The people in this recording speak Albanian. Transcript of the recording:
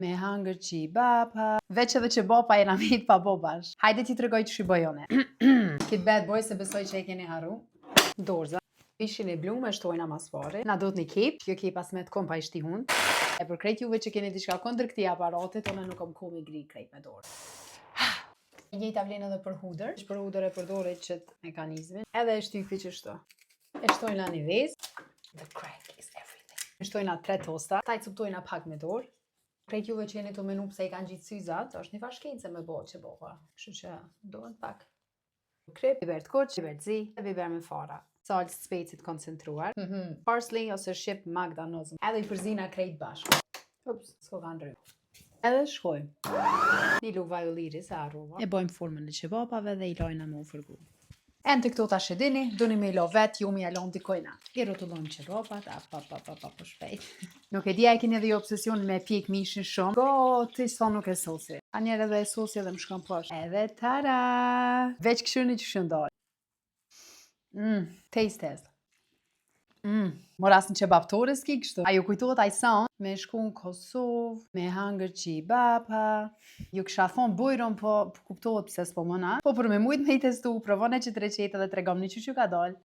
Me hangër që i bapa. Veç edhe që bapa e na mit pa bobash. Hajde ti tregoj që shibojone. Kit bad boy se besoj që e keni harru. Dorza. Pishin e blu me shtojna mas pari. Na do t'ni kep. Kjo kep as me t'kom pa i shti hun. E për krejt juve që keni diçka kondër këti aparatit, ona nuk kom komi gri krejt me dorë. Njëjta vlen edhe për hudër. Për hudër e përdorit qët mekanizmin. Edhe e shtypi që shto. E shtojna një vez. The crack is everything. E shtojna 3 tosta. Ta i cuptojna pak me dorë. Krejt juve që jeni të menu pse i kanë gjitë syzat, është një fashkence me bo që boha. Kështu që dohet pak. Krip, biber të kuq, biber të zi, e biber me fara. Salcë specit koncentruar. Parsley ose shqip magdanozm. Edhe i përzina krejt bashkë. Ups, s'ko kanë rrë. Edhe shkojmë. Një luk vaj ulliri se arruva. E bojmë formën e qebapave dhe i lojna me u fërgu. E në të këto tash e dini, duni me i lo vet, ju mi alon dikojna. I rotullojmë qebapat, po shpejt. Nuk e dija e keni edhe jo obsesion me pjek mishin shumë. Ti s'o nuk e sosi. A njerë edhe e sosi edhe më shkon posh. Edhe tara! Veç këshyrni që shëndoj. Taste test. Moras në qebaptore s'ki kështu. A ju kujtohet aj son me shku në Kosovë, me hangër që i bapa. Ju kësha thonë bujron, po kuptohet pse s'po mëna. Po për me mujt me i testu, provone që të reqete dhe tregom një që ka doll.